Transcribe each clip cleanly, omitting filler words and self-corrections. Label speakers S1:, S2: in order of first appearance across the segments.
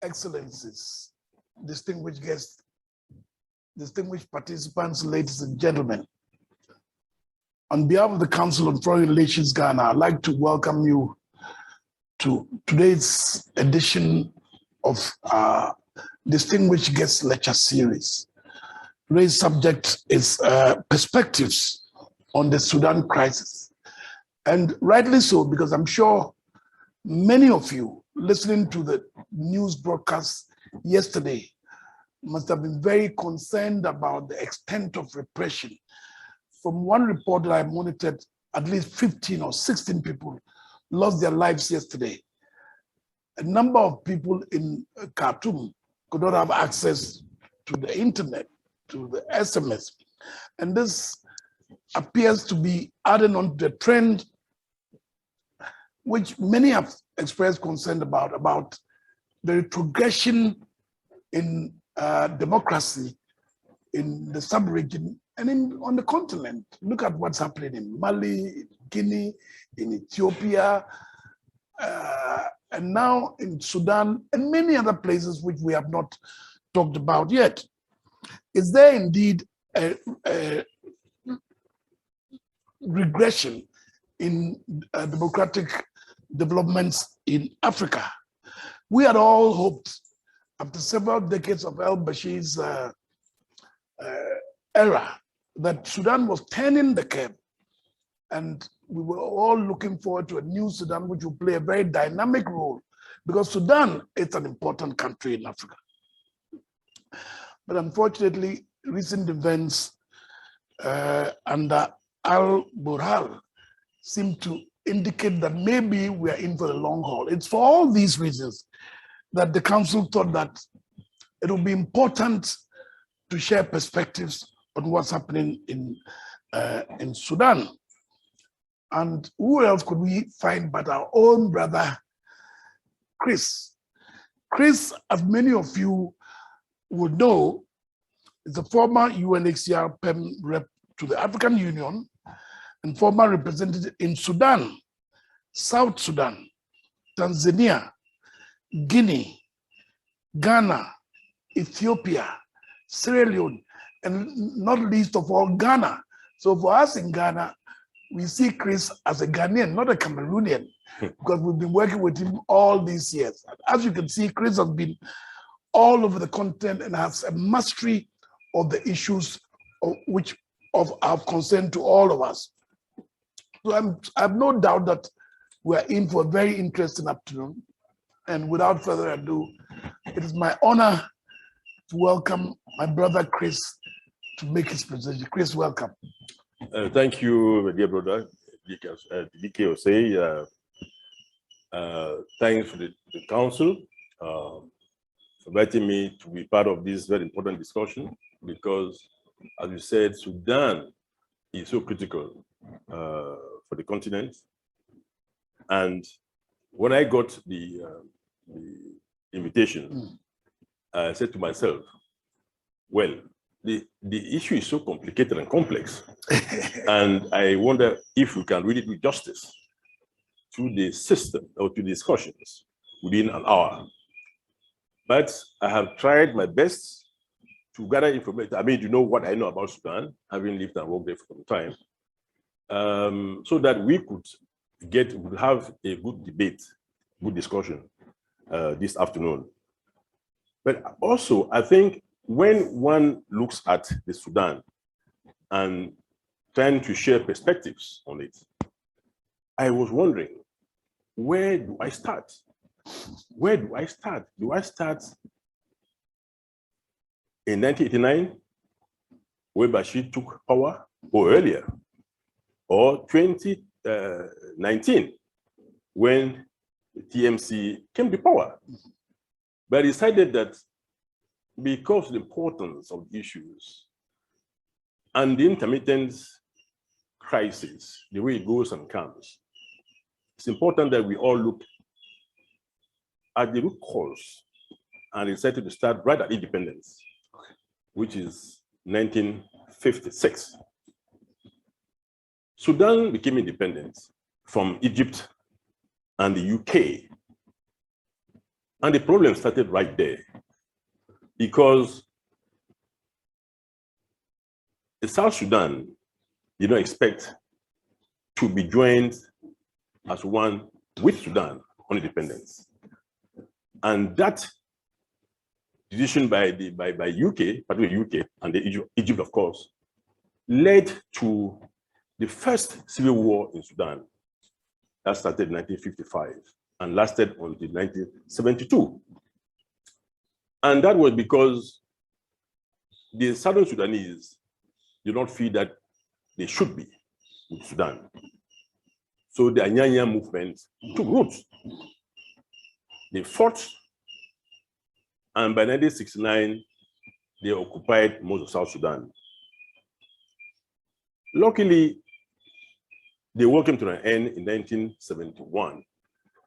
S1: Excellencies, distinguished guests, distinguished participants, ladies and gentlemen. On behalf of the Council on Foreign Relations Ghana, I'd like to welcome you to today's edition of our Distinguished Guest Lecture series. Today's subject is perspectives on the Sudan crisis. And rightly so, because I'm sure many of you listening to the news broadcast yesterday must have been very concerned about the extent of repression. From one report that I monitored, at least 15 or 16 people lost their lives yesterday. A number of people in Khartoum could not have access to the internet, to the SMS. And this appears to be adding on to the trend which many have expressed concern about the retrogression in democracy in the sub-region and on the continent. Look at what's happening in Mali, Guinea, in Ethiopia, and now in Sudan, and many other places which we have not talked about yet. Is there indeed a regression in democratic developments in Africa? We had all hoped, after several decades of al-Bashir's era, that Sudan was turning the curve, and we were all looking forward to a new Sudan which will play a very dynamic role, because Sudan is an important country in Africa. But unfortunately, recent events under al-Burhan seem to indicate that maybe we are in for the long haul. It's for all these reasons that the Council thought that it would be important to share perspectives on what's happening in Sudan. And who else could we find but our own brother, Chris? Chris, as many of you would know, is a former UNHCR PEM rep to the African Union and former representative in Sudan, South Sudan, Tanzania, Guinea, Ghana, Ethiopia, Sierra Leone, and not least of all, Ghana. So for us in Ghana, we see Chris as a Ghanaian, not a Cameroonian, because we've been working with him all these years. As you can see, Chris has been all over the continent and has a mastery of the issues of concern to all of us. So I have no doubt that we're in for a very interesting afternoon. And without further ado, it is my honor to welcome my brother Chris to make his presentation. Chris, welcome.
S2: Thank you, dear brother, DK Osei. Thanks for the council for inviting me to be part of this very important discussion, because, as you said, Sudan is so critical for the continent. And when I got the invitation, I said to myself, well, the issue is so complicated and complex, and I wonder if we can really do justice to the system or to the discussions within an hour. But I have tried my best to gather information. I mean, you know what I know about Sudan, having lived and worked there for some time, so that we could have a good debate, good discussion this afternoon. But also, I think when one looks at the Sudan and trying to share perspectives on it, I was wondering, where do I start? Where do I start? Do I start in 1989, when Bashir took power, or earlier, or 2019, when the TMC came to power? But I decided that because of the importance of the issues and the intermittent crisis, the way it goes and comes, it's important that we all look at the root cause and decided to start right at independence, which is 1956. Sudan became independent from Egypt and the UK And the problem started right there, because the South Sudan did not expect to be joined as one with Sudan on independence. And that decision by UK, particularly UK and Egypt, of course, led to the first civil war in Sudan that started in 1955 and lasted until 1972. And that was because the Southern Sudanese did not feel that they should be with Sudan. So the Anyanya movement took root. They fought, and by 1969, they occupied most of South Sudan. Luckily, they welcomed to an end in 1971,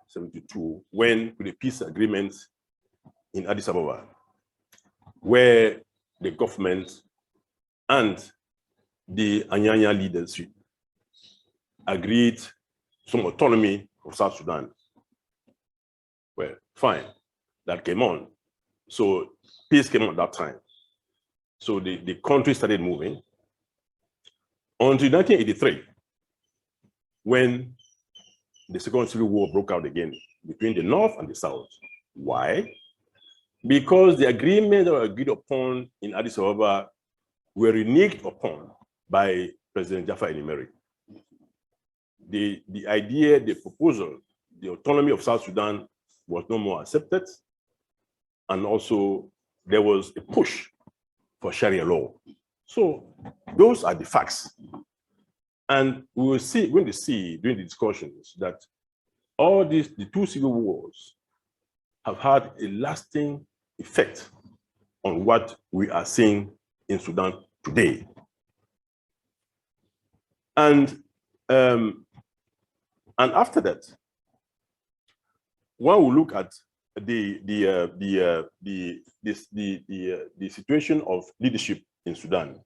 S2: 72, when with a peace agreement in Addis Ababa, where the government and the Anyanya leadership agreed some autonomy of South Sudan. Well, fine, that came on. So peace came on at that time. So the country started moving until 1983, when the Second Civil War broke out again between the North and the South. Why? Because the agreements that were agreed upon in Addis Ababa were reneged upon by President Jaffa Elimeri. The idea, the proposal, the autonomy of South Sudan was no more accepted. And also there was a push for Sharia law. So those are the facts. And we will see, going to see during the discussions that all these, the two civil wars have had a lasting effect on what we are seeing in Sudan today. And after that, one will look at the situation of leadership in Sudan.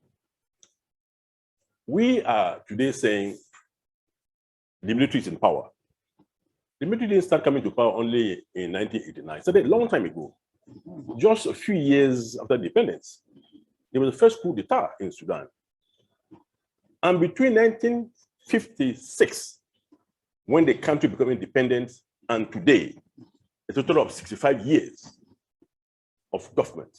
S2: We are today saying the military is in power. The military didn't start coming to power only in 1989. It started a long time ago. Just a few years after independence, there was the first coup d'etat in Sudan. And between 1956, when the country became independent, and today, a total of 65 years of government.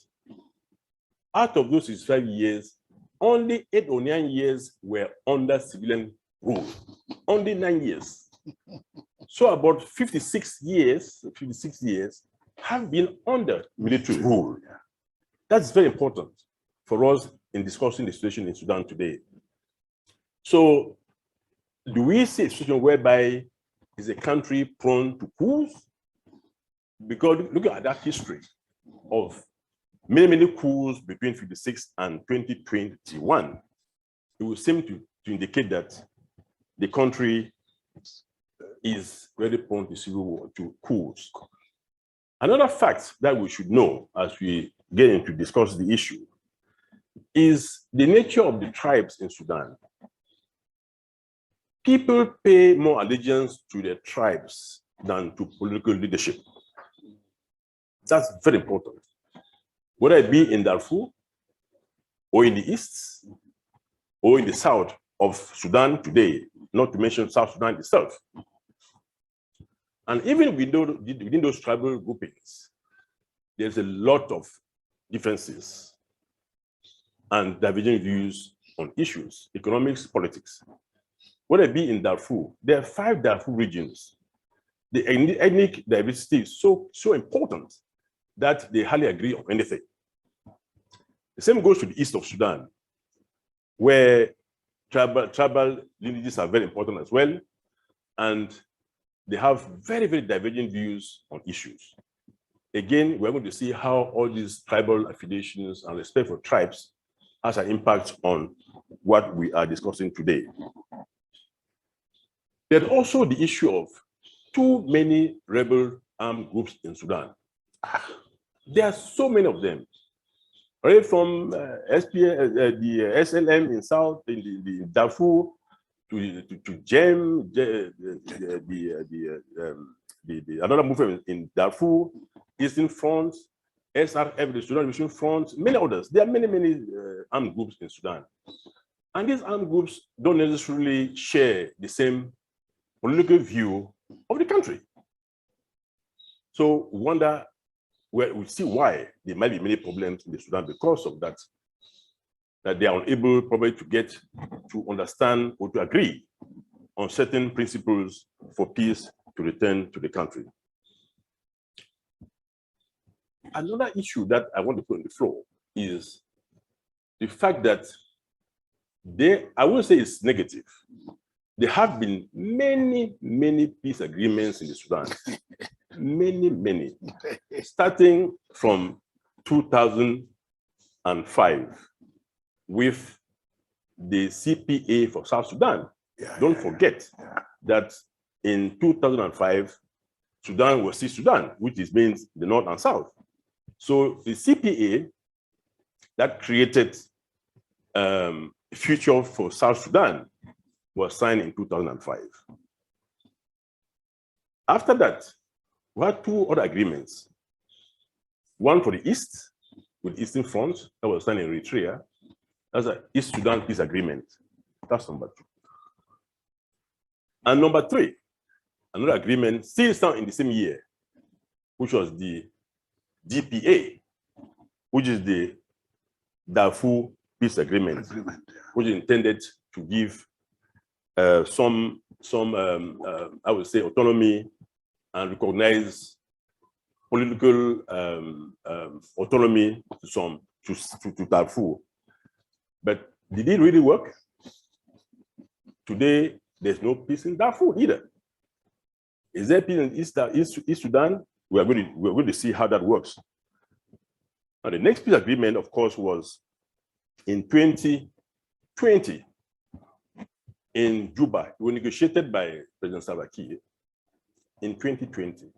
S2: Out of those 65 years, only 8 or 9 years were under civilian rule. Only 9 years. So about 56 years have been under military rule. That's very important for us in discussing the situation in Sudan today. So do we see a situation whereby is a country prone to coups? Because looking at that history of many coups between 56 and 2021, it would seem to indicate that the country is very prone to civil war, to coups. Another fact that we should know as we get into discuss the issue is the nature of the tribes in Sudan. People pay more allegiance to their tribes than to political leadership. That's very important. Whether it be in Darfur, or in the east, or in the south of Sudan today, not to mention South Sudan itself. And even within those tribal groupings, there's a lot of differences and divergent views on issues, economics, politics. Whether it be in Darfur, there are 5 Darfur regions. The ethnic diversity is so important that they hardly agree on anything. The same goes to the east of Sudan, where tribal lineages are very important as well, and they have very divergent views on issues. Again, we're going to see how all these tribal affiliations and respect for tribes has an impact on what we are discussing today. There's also the issue of too many rebel armed groups in Sudan. There are so many of them, right from the SLM in South, in the Darfur, to GEM, another movement in Darfur, Eastern Front, SRF, the Sudan Revolution Front, many others. There are many armed groups in Sudan. And these armed groups don't necessarily share the same political view of the country. So we see why there might be many problems in the Sudan because of that they are unable probably to get to understand or to agree on certain principles for peace to return to the country. Another issue that I want to put on the floor is the fact that I won't say it's negative. There have been many peace agreements in the Sudan. many. Starting from 2005 with the CPA for South Sudan. Don't forget that in 2005, Sudan was still Sudan, which means the North and South. So the CPA that created a future for South Sudan was signed in 2005. After that, we had two other agreements. One for the East, with Eastern Front, that was signed in Eritrea. That's an East Sudan Peace Agreement. That's number 2. And number 3, another agreement, still signed in the same year, which was the DPA, which is the Darfur Peace Agreement, which is intended to give some I would say, autonomy and recognize political autonomy to Darfur. But did it really work? Today, there's no peace in Darfur either. Is there peace in East Sudan? We're going to see how that works. Now, the next peace agreement, of course, was in 2020 in Juba. It was negotiated by President Salva Kiir in 2020.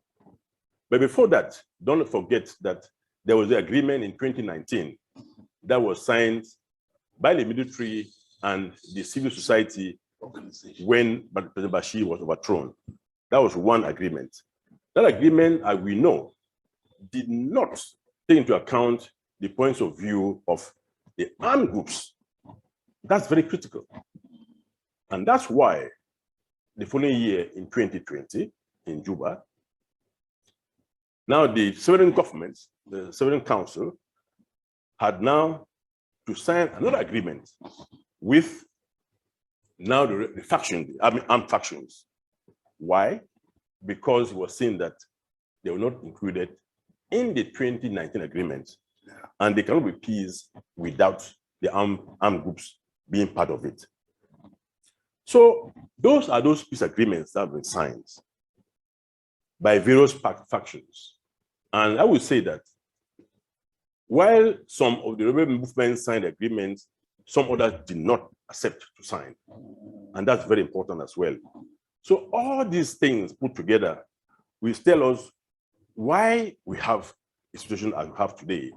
S2: But before that, don't forget that there was an agreement in 2019 that was signed by the military and the civil society when President Bashir was overthrown. That was one agreement. That agreement, as we know, did not take into account the points of view of the armed groups. That's very critical. And that's why the following year in 2020 in Juba, now the sovereign government, the sovereign council, had now to sign another agreement with now the faction, armed factions. Why? Because it was seen that they were not included in the 2019 agreement, and there cannot be peace without the armed groups being part of it. So those are those peace agreements that have been signed by various factions. And I would say that while some of the rebel movements signed agreements, some others did not accept to sign. And that's very important as well. So all these things put together will tell us why we have the situation as we have today.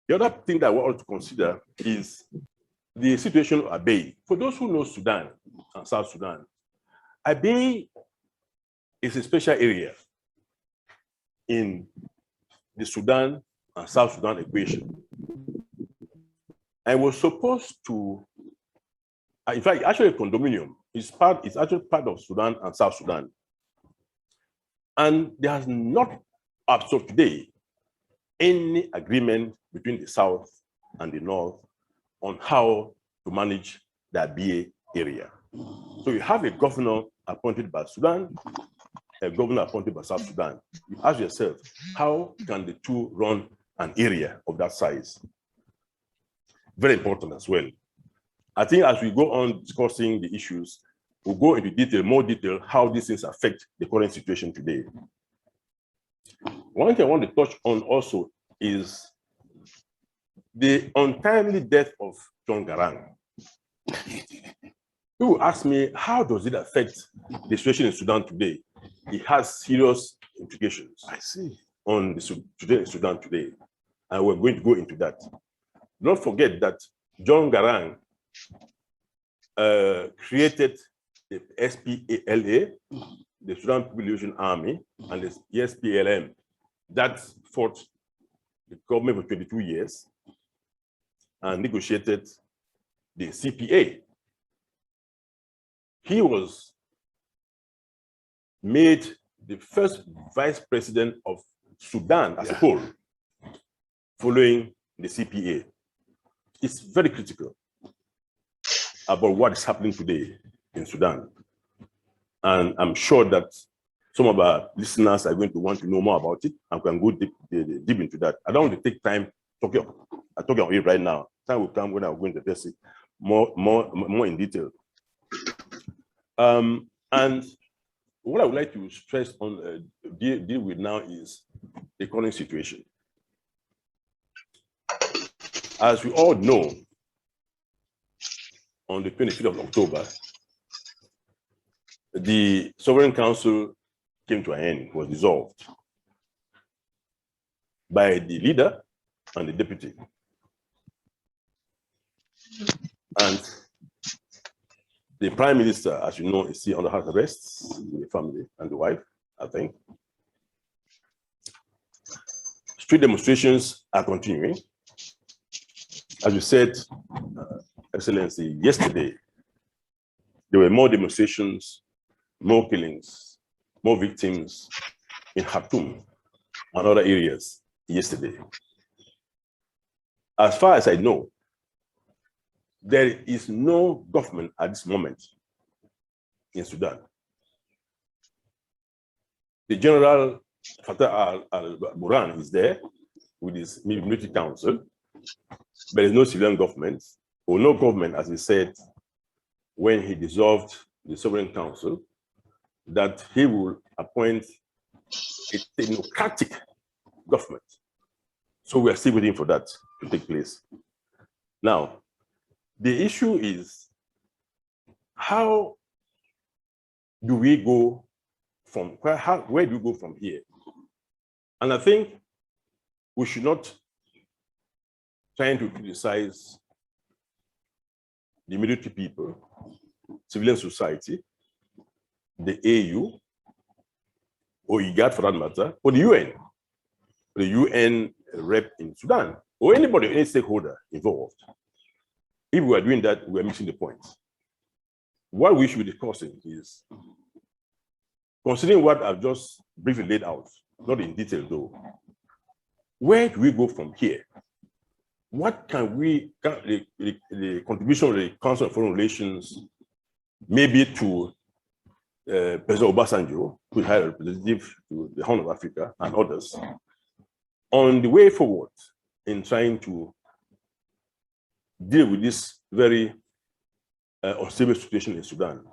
S2: The other thing that we ought to consider is the situation of Abyei. For those who know Sudan and South Sudan, Abyei is a special area in the Sudan and South Sudan equation. I was supposed to, in fact, actually a condominium. It's actually part of Sudan and South Sudan. And there has not, up to today, any agreement between the South and the North on how to manage the Abyei area. So you have a governor appointed by Sudan, a governor appointed by South Sudan. You ask yourself, how can the two run an area of that size? Very important as well. I think as we go on discussing the issues, we'll go into detail, more detail, how these things affect the current situation today. One thing I want to touch on also is the untimely death of John Garang. People ask me, how does it affect the situation in Sudan today? It has serious implications.
S1: I see.
S2: On the Sudan today. And we're going to go into that. Don't forget that John Garang created the SPLA, the Sudan People Liberation Army and the SPLM that fought the government for 22 years and negotiated the CPA. He was made the first vice president of Sudan as a whole, following the CPA. It's very critical about what is happening today in Sudan. And I'm sure that some of our listeners are going to want to know more about it, and can go deep into that. I don't want to take time talking about it right now. Time will come when I'm going to address it more in detail. And what I would like to stress on, deal with now is the current situation. As we all know, on the 25th of October, the Sovereign Council came to an end, was dissolved by the leader and the deputy. And the Prime Minister, as you know, is still under house arrest with the family and the wife, I think. Street demonstrations are continuing. As you said, Excellency, yesterday, there were more demonstrations, more killings, more victims in Khartoum and other areas yesterday. As far as I know, there is no government at this moment in Sudan. The General Fattah al-Burhan is there with his military council, but there is no civilian government, or no government, as he said when he dissolved the Sovereign Council, that he will appoint a democratic government. So we are still waiting for that to take place. Now, the issue is, how do we go from, where do we go from here? And I think we should not try to criticize the military people, civilian society, the AU, or IGAD for that matter, or the UN rep in Sudan, or anybody, any stakeholder involved. If we are doing that, we are missing the point. What we should be discussing is, considering what I've just briefly laid out, not in detail though, where do we go from here? What can we, the contribution of the Council of Foreign Relations, maybe to President Obasanjo, who had a representative to the Horn of Africa and others, on the way forward in trying to deal with this very unstable situation in Sudan.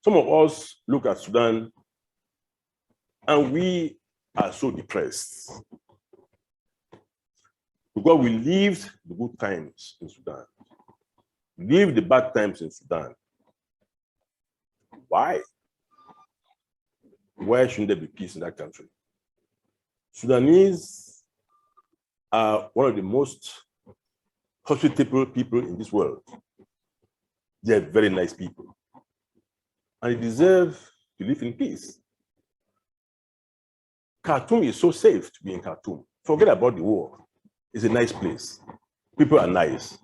S2: Some of us look at Sudan and we are so depressed because we lived the good times in Sudan, lived the bad times in Sudan. Why? Why shouldn't there be peace in that country? Sudanese are one of the most hospitable people in this world. They're very nice people, and they deserve to live in peace. Khartoum is so safe to be in Khartoum. Forget about the war. It's a nice place. People are nice.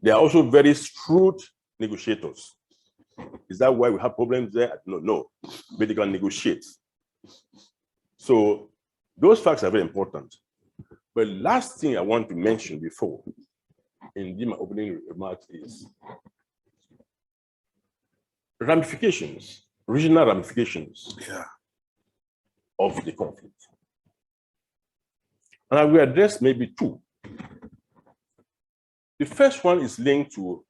S2: They are also very shrewd negotiators. Is that why we have problems there? No, but they can negotiate. So those facts are very important. But last thing I want to mention before, in my opening remarks, is ramifications, regional ramifications of the conflict. And I will address maybe two. The first one is linked to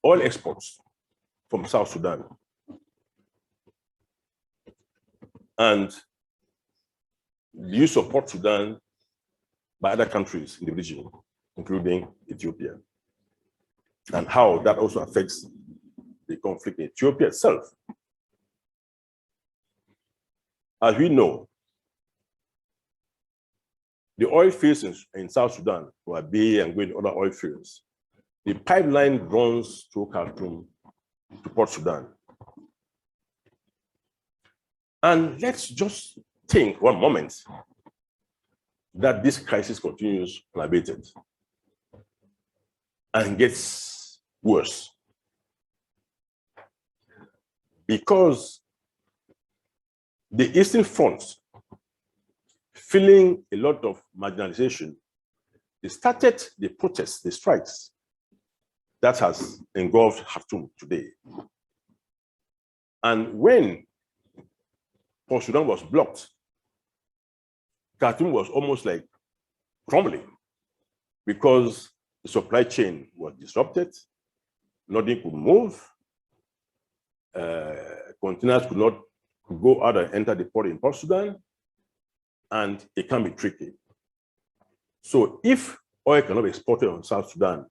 S2: oil exports from South Sudan. And the use of Port Sudan by other countries in the region, including Ethiopia, and how that also affects the conflict in Ethiopia itself. As we know, the oil fields in South Sudan, or Abyei and going to other oil fields, the pipeline runs through Khartoum to Port Sudan. And let's just think one moment that this crisis continues unabated and gets worse. Because the Eastern Front, feeling a lot of marginalization, they started the protests, the strikes that has engulfed Khartoum today. And when Port Sudan was blocked, Khartoum was almost like crumbling because the supply chain was disrupted, nothing could move, containers could not go out and enter the port in Port Sudan, and it can be tricky. So if oil cannot be exported on South Sudan,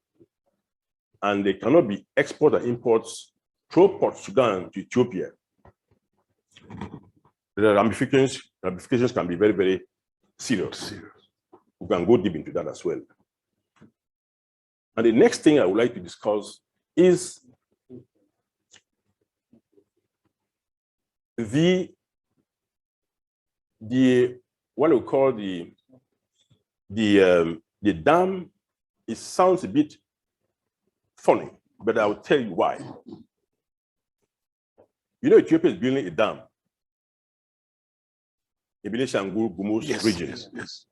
S2: and they cannot be export and imports through Port Sudan to Ethiopia, the ramifications can be very, very serious. We can go deep into that as well. And the next thing I would like to discuss is the what we call the dam. It sounds a bit funny, but I will tell you why. You know, Ethiopia is building a dam in Benishangul Gumuz region.
S1: Yes.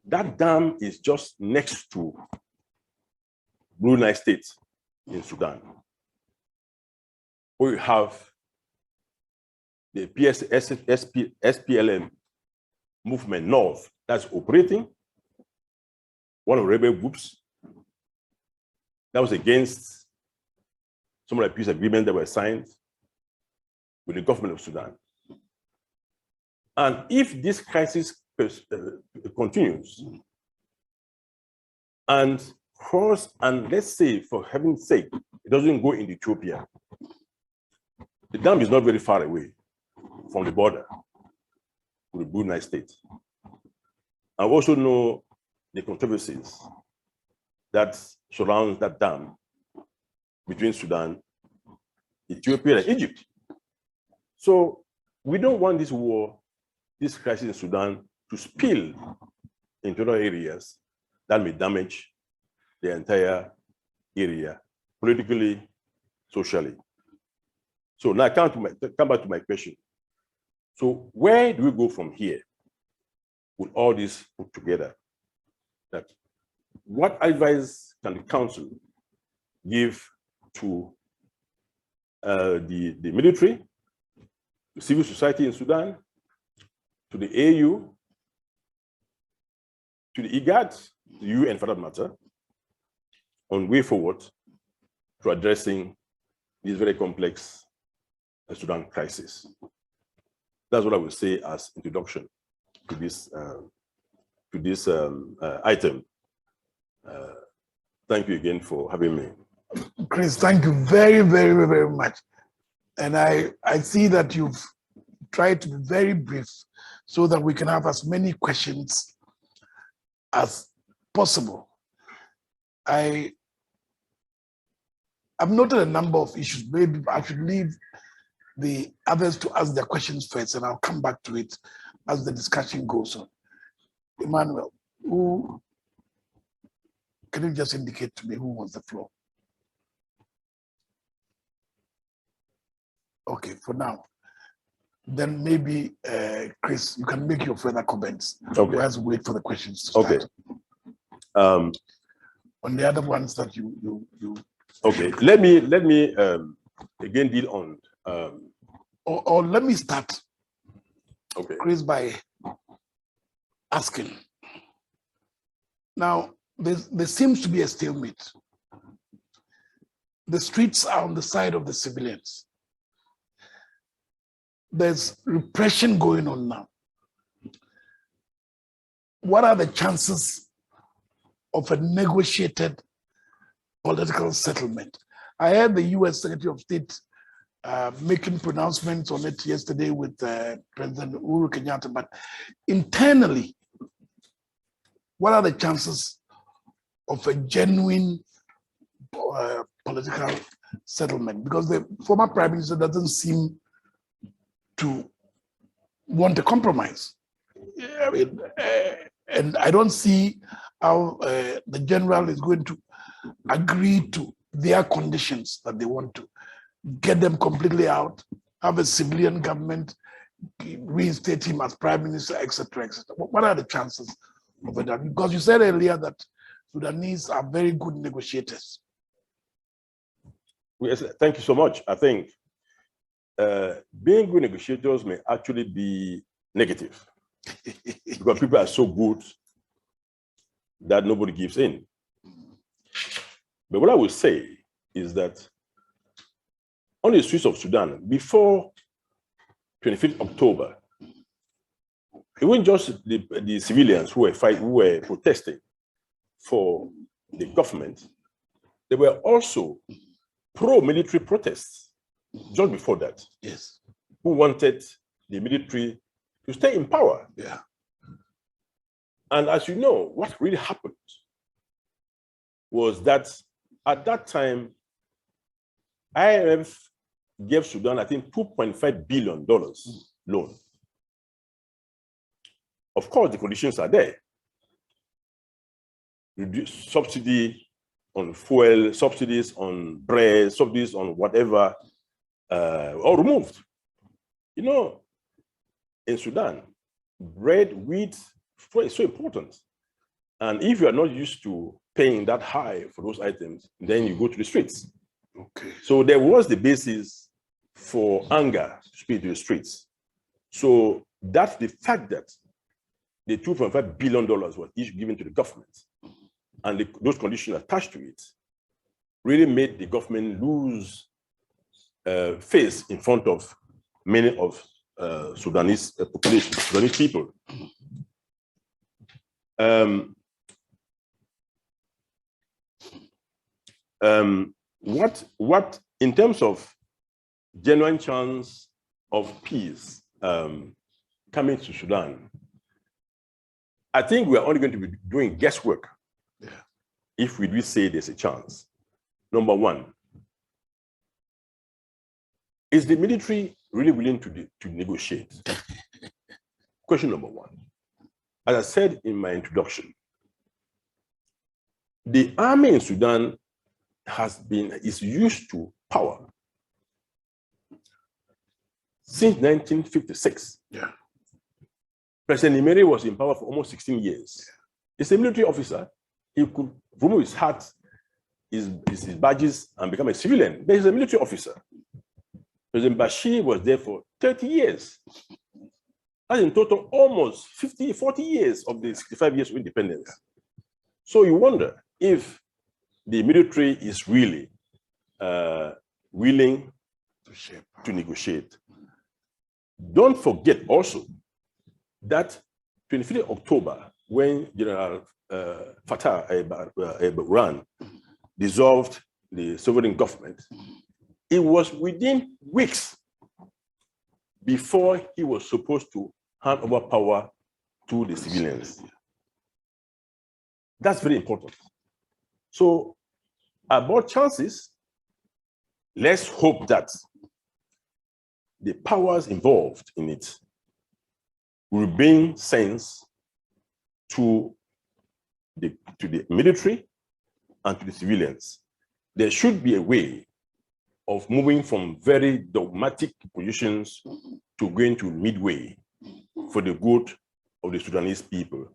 S2: That dam is just next to Brunei State in Sudan, where you have the SPLM movement north that's operating, one of the rebel groups that was against some of the peace agreements that were signed with the government of Sudan. And if this crisis continues, and let's say, for heaven's sake, it doesn't go in Ethiopia, the dam is not very far away from the border with the Brunei State. I also know the controversies that surround that dam between Sudan, Ethiopia, and Egypt. So we don't want this war, this crisis in Sudan, to spill into other areas that may damage the entire area, politically, socially. So now I come back to my question. So where do we go from here with all this put together? That what advice can the council give to the military, the civil society in Sudan, to the AU, to the IGAD, the UN for that matter, on way forward to addressing this very complex Sudan crisis? That's what I would say as introduction to this item. Thank you again for having me.
S1: Chris, thank you very, very, very much. And I see that you've tried to be very brief so that we can have as many questions as possible. I've noted a number of issues. Maybe I should leave the others to ask their questions first, and I'll come back to it as the discussion goes on. Emmanuel, can you just indicate to me who wants the floor? Okay, for now. Then maybe, Chris, you can make your further comments.
S2: Okay.
S1: As we wait for the questions to start.
S2: Okay.
S1: On the other ones that you.
S2: Okay, let me again deal on.
S1: Or let me start,
S2: Okay.
S1: Chris, by asking. Now, there seems to be a stalemate. The streets are on the side of the civilians. There's repression going on now. What are the chances of a negotiated political settlement? I heard the US Secretary of State making pronouncements on it yesterday with President Uhuru Kenyatta, but internally, what are the chances of a genuine political settlement, because the former prime minister doesn't seem to want a compromise. I mean, and I don't see how the general is going to agree to their conditions that they want to get them completely out, have a civilian government, reinstate him as prime minister, etc., etc. What are the chances of that? Because you said earlier that Sudanese are very good negotiators.
S2: Yes, thank you so much. I think being good negotiators may actually be negative because people are so good that nobody gives in. But what I will say is that on the streets of Sudan, before 25th October, it wasn't just the civilians who were protesting for the government. There were also pro-military protests just before that.
S1: Yes.
S2: Who wanted the military to stay in power.
S1: Yeah.
S2: And as you know, what really happened was that at that time, IMF gave Sudan, I think, $2.5 billion loan. Of course, the conditions are there. Reduce subsidy on fuel, subsidies on bread, subsidies on whatever, all removed. You know, in Sudan, bread, wheat, fuel is so important. And if you are not used to paying that high for those items, then you go to the streets.
S1: Okay.
S2: So there was the basis for anger to speak to the streets. So that's the fact that the $2.5 billion was each given to the government, and those conditions attached to it really made the government lose face in front of many of Sudanese population, Sudanese people. What in terms of genuine chance of peace coming to Sudan, I think we are only going to be doing guesswork if we do say there's a chance. Number one, is the military really willing to negotiate? Question number one. As I said in my introduction, the army in Sudan is used to power since 1956.
S1: Yeah.
S2: President Nimere was in power for almost 16 years. He's a military officer. He could remove his hat, his badges, and become a civilian. But he's a military officer. President Bashir was there for 30 years. That's in total almost 40 years of the 65 years of independence. So you wonder if the military is really willing to negotiate. Don't forget also that 25th October, when General Fattah al-Burhan dissolved the sovereign government, it was within weeks before he was supposed to hand over power to the civilians. That's very important. So about chances, let's hope that the powers involved in it will bring sense to the military and to the civilians. There should be a way of moving from very dogmatic positions to going to midway for the good of the Sudanese people.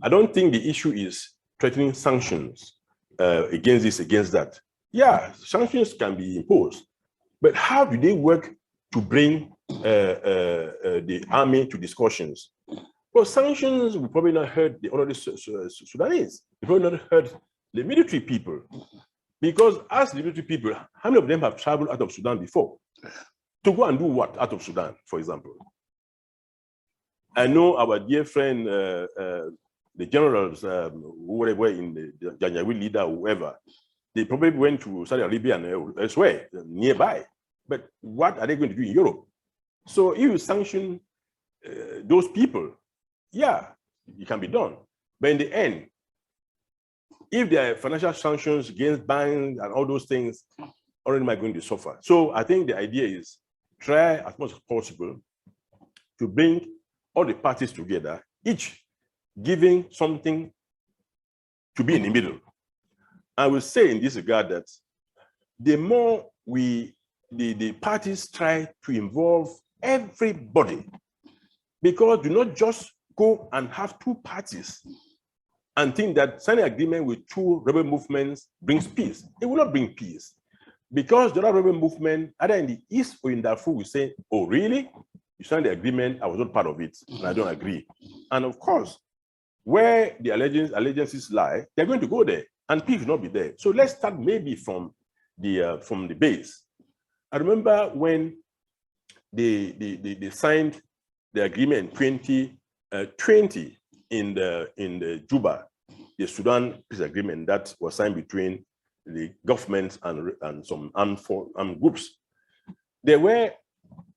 S2: I don't think the issue is threatening sanctions against this, against that. Yeah, sanctions can be imposed, but how do they work to bring the army to discussions? Well, sanctions will probably not hurt the ordinary Sudanese. They probably not hurt the military people. Because as the military people, how many of them have traveled out of Sudan before? To go and do what out of Sudan, for example? I know our dear friend, the generals, who were in the Janjaweed leader, whoever, they probably went to Saudi Arabia and elsewhere, nearby. But what are they going to do in Europe? So if you sanction those people, yeah, it can be done. But in the end, if there are financial sanctions against banks and all those things, already might going to suffer. So I think the idea is try as much as possible to bring all the parties together, each giving something to be in the middle. I will say in this regard that the more the parties try to involve everybody, because do not just go and have two parties and think that signing agreement with two rebel movements brings peace. It will not bring peace, because the other rebel movement, either in the east or in Darfur, will say, oh, really? You signed the agreement, I was not part of it, and I don't agree. And of course, where the allegiances lie, they're going to go there, and peace will not be there. So let's start maybe from the base. I remember when they signed the agreement in 2020 in the Juba, the Sudan peace agreement that was signed between the government and some armed groups. There were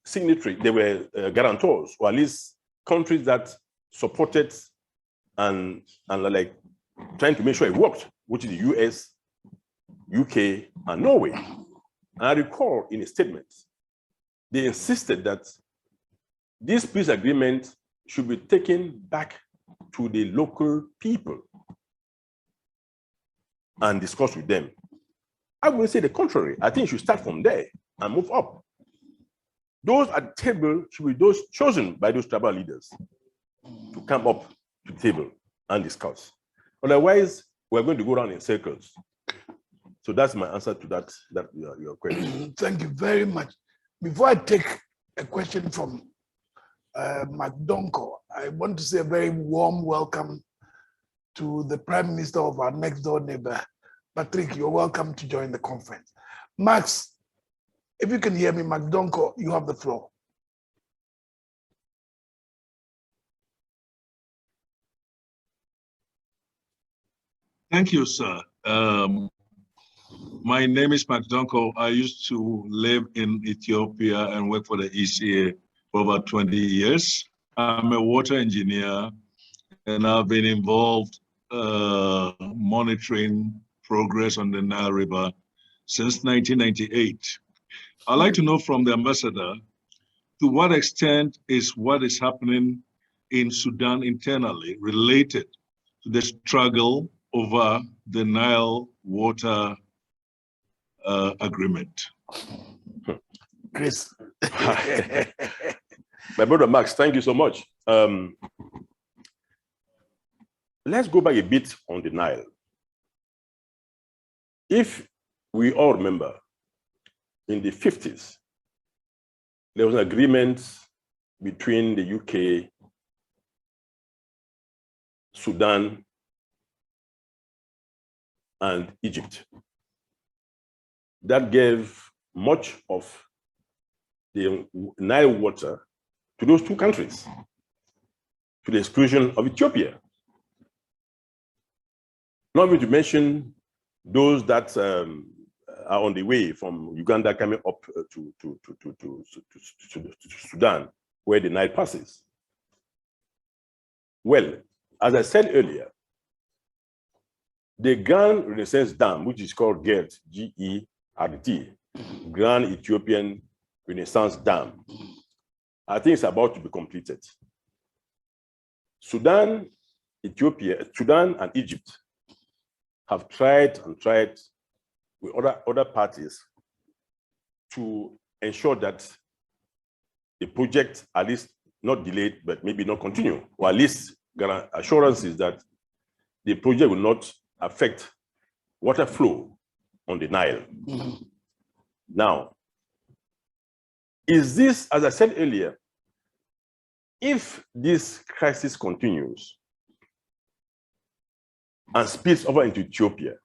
S2: signatories, there were guarantors, or at least countries that supported and like trying to make sure it worked, which is the US, UK, and Norway. And I recall in a statement, they insisted that this peace agreement should be taken back to the local people and discuss with them. I wouldn't say the contrary. I think you should start from there and move up. Those at the table should be those chosen by those tribal leaders to come up to the table and discuss. Otherwise, we're going to go around in circles. So that's my answer to that your question.
S1: Thank you very much. Before I take a question from McDonko, I want to say a very warm welcome to the Prime Minister of our next door neighbor. Patrick, you're welcome to join the conference. Max, if you can hear me, McDonko, you have the floor.
S3: Thank you, sir. My name is McDonko. I used to live in Ethiopia and work for the ECA for about 20 years. I'm a water engineer, and I've been involved monitoring progress on the Nile River since 1998. I'd like to know from the ambassador, to what extent is what is happening in Sudan internally related to the struggle over the Nile water agreement?
S1: Chris.
S2: My brother Max, thank you so much. Let's go back a bit on the Nile. If we all remember, in the 50s, there was an agreement between the UK, Sudan, and Egypt that gave much of the Nile water to those two countries, to the exclusion of Ethiopia. Not even to mention those that are on the way from Uganda coming up to Sudan, where the Nile passes. Well, as I said earlier, the Grand Renaissance Dam, which is called GERT, G-E-R-T, Grand Ethiopian Renaissance Dam, I think it's about to be completed. Sudan, Ethiopia, Sudan and Egypt have tried and tried with other parties to ensure that the project, at least not delayed, but maybe not continue, or at least assurances that the project will not affect water flow on the Nile. Mm-hmm. Now, is this, as I said earlier, if this crisis continues and spills over into Ethiopia,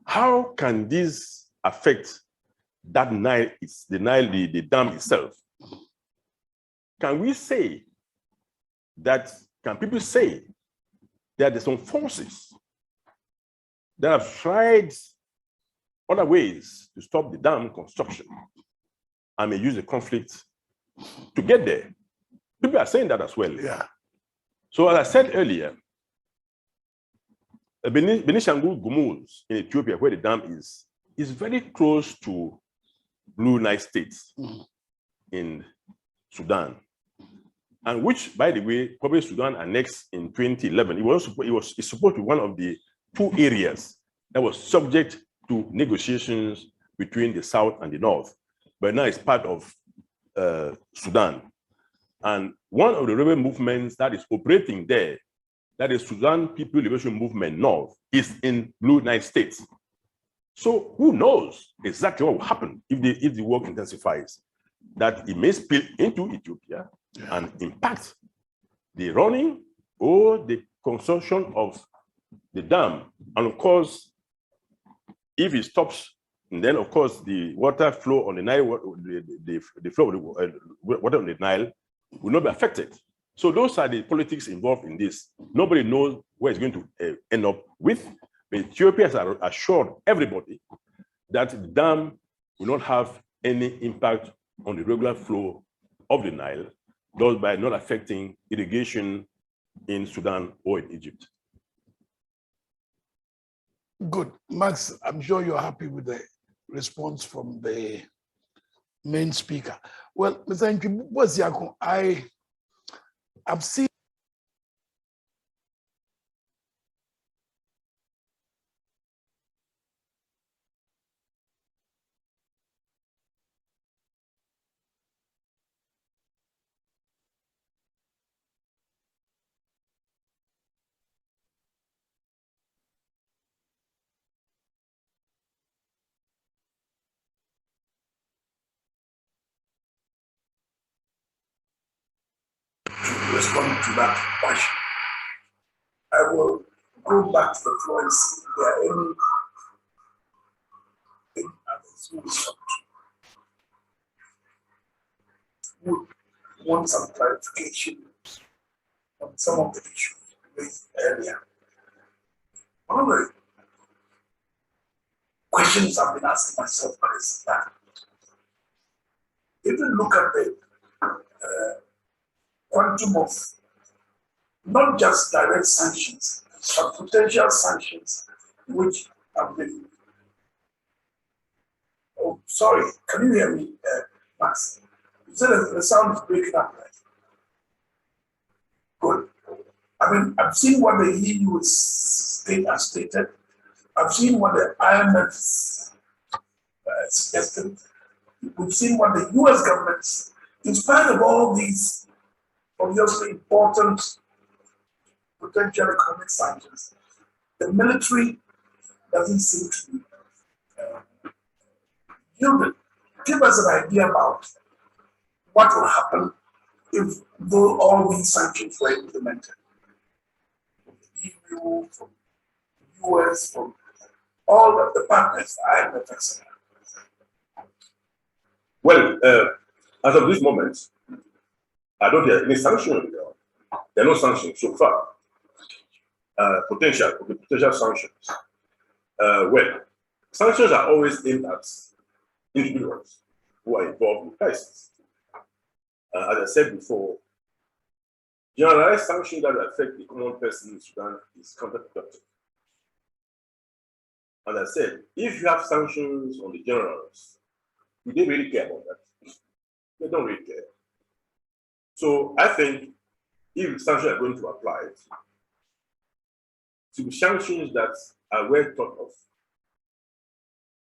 S2: how can this affect that Nile, the dam itself? Can we say that, can people say that there's some forces that have tried other ways to stop the dam construction and may use the conflict to get there? People are saying that as well.
S1: Yeah.
S2: So as I said earlier, Benishangul Gumuz in Ethiopia, where the dam is very close to Blue Nile State in Sudan, and which, by the way, probably Sudan annexed in 2011. It's supposed to be one of the 2 areas that was subject to negotiations between the South and the North, but now it's part of Sudan. And one of the rebel movements that is operating there, that is Sudan People Liberation Movement North, is in Blue Nile State. So who knows exactly what will happen if the work intensifies, that it may spill into Ethiopia and impact the running or the construction of the dam. And of course, if it stops, and then of course the water flow on the Nile, the flow of the water on the Nile will not be affected. So those are the politics involved in this. Nobody knows where it's going to end up with. But Ethiopia has assured everybody that the dam will not have any impact on the regular flow of the Nile, thus by not affecting irrigation in Sudan or in Egypt.
S1: Good. Max, I'm sure you're happy with the response from the main speaker. Well, Mr. Nkibu, I've seen respond to that question. I will go back to the floor and see if there are any others who want some clarification on some of the issues raised earlier. One of the questions I've been asking myself is that if you look at the quantum of not just direct sanctions, but potential sanctions which have been. Oh, sorry, can you hear me, Max? You said that the sound is breaking up, right? Good. I mean, I've seen what the EU has stated. I've seen what the IMF suggested. We've seen what the US government, in spite of all these obviously important potential economic sanctions, the military doesn't seem to be yielded. Give us an idea about what will happen if all these sanctions were implemented. From the EU, from the US, from all of the partners, IMF, etc.
S2: Well, as of this moment, I don't hear any sanction. There are no sanctions so far. Potential sanctions. Well, sanctions are always aimed at individuals who are involved in crisis. As I said before, generalized sanctions that affect the common person in Sudan is counterproductive. As I said, if you have sanctions on the generals, do they really care about that? They don't really care. So I think if sanctions are going to apply, to be sanctions that are well thought of,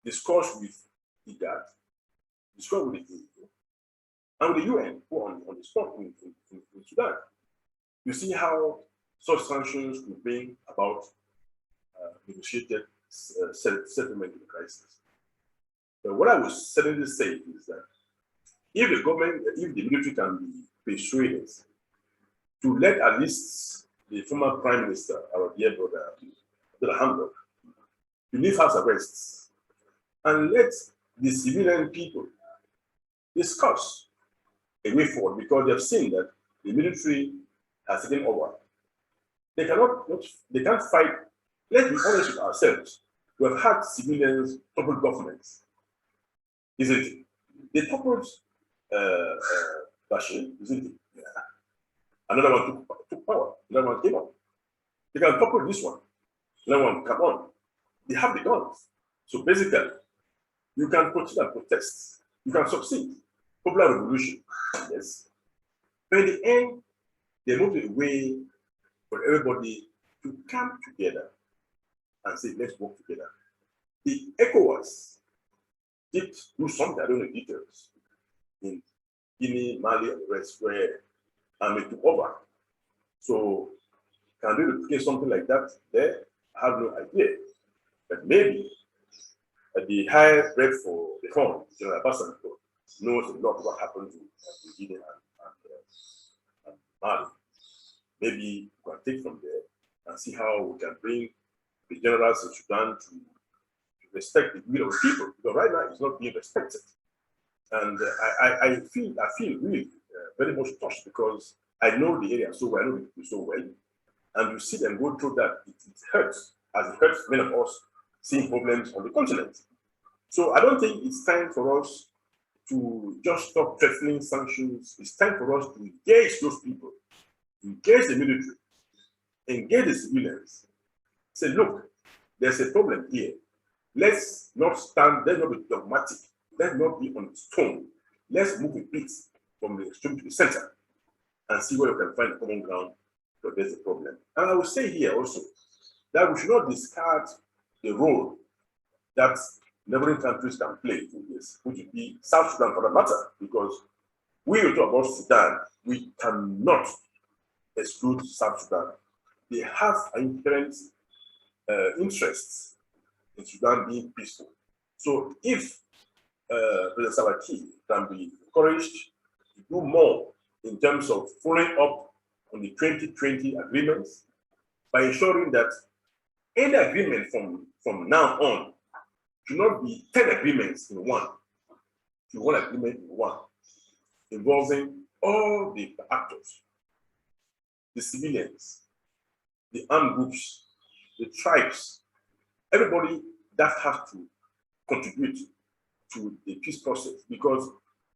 S2: discussed with IGAD, discussed with the EU, and with the UN who are on the spot in Sudan. You see how such sanctions could bring about negotiated settlement of the crisis. But what I would certainly say is that if the government, if the military can be persuaded to let at least the former Prime Minister, our dear brother, Hamburg, to leave house arrests and let the civilian people discuss a way forward, because they have seen that the military has taken over. They can't fight. Let's be honest with ourselves. We have had civilians topple governments, isn't it? They toppled Bashir, isn't it? Yeah. Another one took power. Another one came up. They can topple this one. No one, come on. They have the guns. So basically, you can protest and protest. You can succeed. Popular revolution, yes. But in the end, they moved a way for everybody to come together and say, let's work together. The ECOWAS did do something, I don't know the details, in Guinea, Mali, and the rest, where army took over. So can they replicate something like that there? I have no idea. But maybe the high rep for the Horn, General Bassanto, knows a lot of what happened to Guinea and Mali. Maybe we can take from there and see how we can bring the generals in Sudan to respect the will of the people, because right now it's not being respected. And I feel really very much touched, because I know the area so well, I know the people so well, and you see them go through that, it hurts, as it hurts many of us seeing problems on the continent. So I don't think it's time for us to just stop threatening sanctions. It's time for us to engage those people, engage the military, engage the civilians. Say, look, there's a problem here. Let's not stand, let's not be dogmatic, let's not be on stone. Let's move a bit from the extreme to the center and see where we can find a common ground to address the problem. And I will say here also that we should not discard the role that neighboring countries can play in this, which would be South Sudan for that matter, because we will talk about Sudan, we cannot exclude South Sudan. They have inherent interests in Sudan being peaceful. So if President Salva Kiir can be encouraged to do more in terms of following up on the 2020 agreements by ensuring that any agreement from now on should not be 10 agreements in one, to one agreement in one, involving all the actors, the civilians, the armed groups, the tribes, everybody that has to contribute to the peace process. Because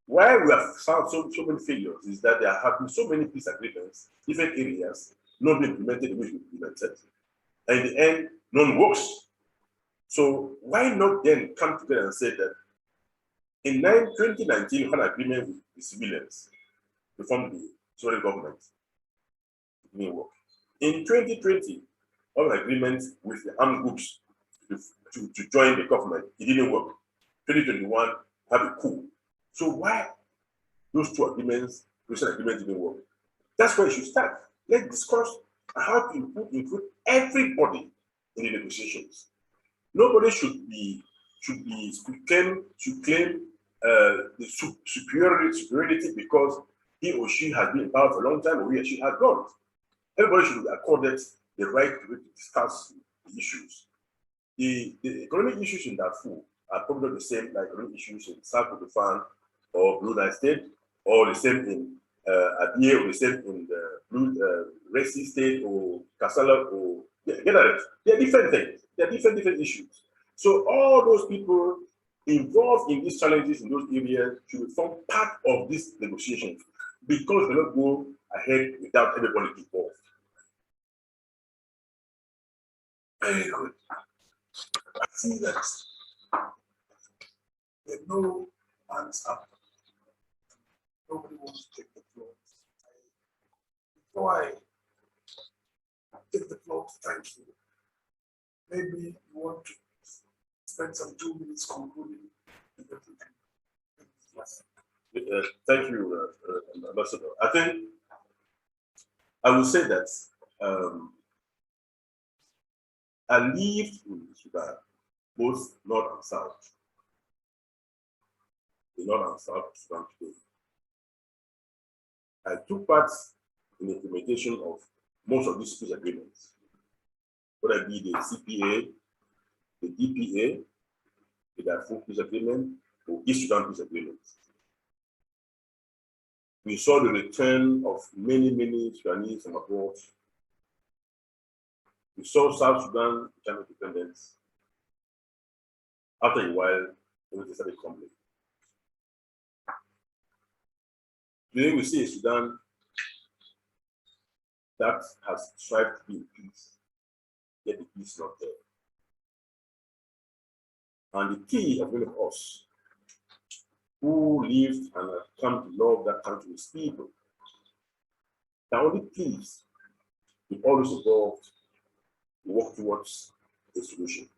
S2: why we have found so many failures is that there have been so many peace agreements, different areas, not being implemented the way we implemented. And in the end, none works. So why not then come together and say that in 2019, we had an agreement with the civilians to form the Sudan government. It didn't work. In 2020, all agreements with the armed groups to join the government, it didn't work. 2021, have a coup. So why those two agreements, recent agreements didn't work? That's where you should start. Let's discuss how to include everybody in the negotiations. Nobody should claim the superiority because he or she has been in power for a long time, or he or she has not. Everybody should be accorded the right to discuss the issues. The economic issues in Darfur are probably not the same like economic issues in South Kordofan or Blue Nile State, or the same in Abyei, or the same in the Blue Red Sea State, or Kassala, or they're different things. They're different issues. So all those people involved in these challenges in those areas should form part of these negotiations, because they don't go ahead without everybody involved. Very good. I see that there are no hands up. Nobody wants to take the floor. Before I take the floor to thank you, maybe you want to spend some 2 minutes concluding everything. Thank you, Ambassador. I think I will say that I lived in Sudan, both North and South. The North and South of Sudan today. I took part in the implementation of most of these peace agreements, whether it be the CPA, the DPA, the Darfur Peace Agreement, or East Sudan Peace Agreement. We saw the return of many Sudanese from abroad. We saw South Sudan become independent. After a while, everything started crumbling. Today we see a Sudan that has strived to be in peace. yet the peace is not there. And the key of many of us who lived and have come to love that country's people, the only peace will always involve to work towards a solution.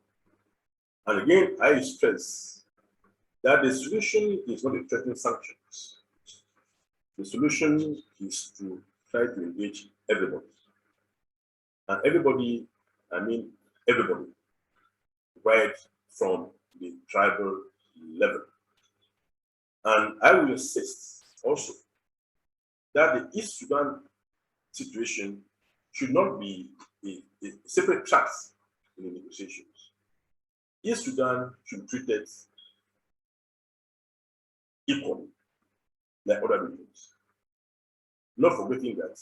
S2: And again, I stress that the solution is not a threatening sanctions. The solution is to try to engage everybody. And everybody, I mean everybody, right from the tribal level. And I will insist also that the East Sudan situation should not be a separate track in the negotiations. East Sudan should be treated equally like other regions. Not forgetting that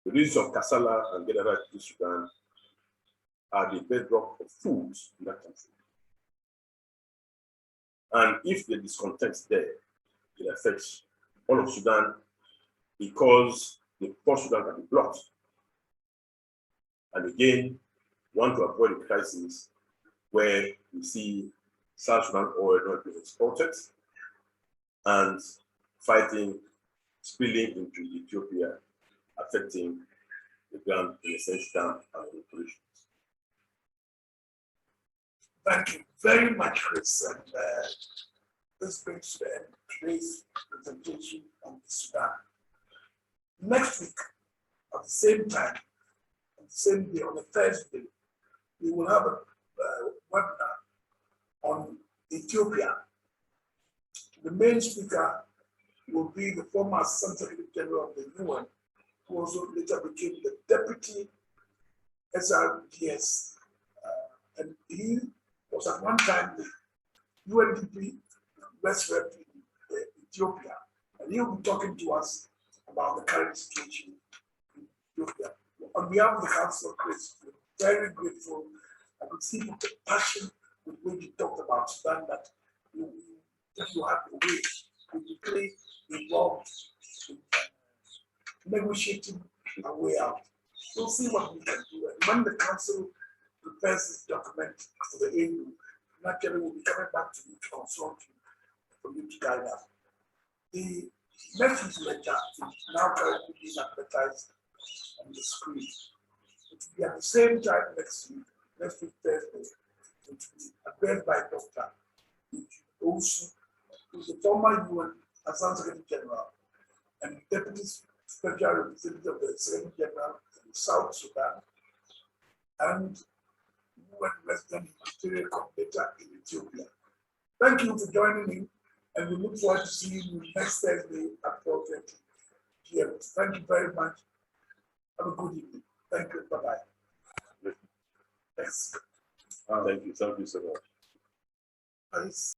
S2: the regions of Kassala and Guinea East Sudan are the bedrock of food in that country. And if the discontent is there, it affects all of Sudan because the Port Sudan can be blocked. And again, want to avoid a crisis where we see South Sudan oil not being exported and fighting spilling into Ethiopia, affecting the ground in the Central Dam and operations.
S1: Thank you very much, Chris. And this brings to the end today's presentation on Sudan. Next week, at the same time, on the same day, on a Thursday, we will have a webinar on Ethiopia. The main speaker will be the former Assistant Secretary General of the UN, who also later became the Deputy SRGS. And he was at one time the UNDP West Rep in Ethiopia. And he'll be talking to us about the current situation in Ethiopia. On behalf of the Council of Chris, we're very grateful. I could see the passion with which you talked about Sudan, that you have the way to play involved in negotiating a way out. We'll see what we can do. And when the Council prepares this document for the AU, naturally we'll be coming back to you to consult you, for you to guide us. The message letter is now currently being advertised on the screen. It will be at the same time next week Thursday. It will be addressed by Dr. Osu, who is the former UN Assistant Secretary General and Deputy Special Representative of the Secretary General in South Sudan, and UN Resident Material Coordinator in Ethiopia. Thank you for joining me, and we look forward to seeing you next Thursday at 4:30 p.m. Thank you very much. Have a good evening. Thank you. Bye-bye. Thanks.
S2: Thank you so much.
S1: Thanks.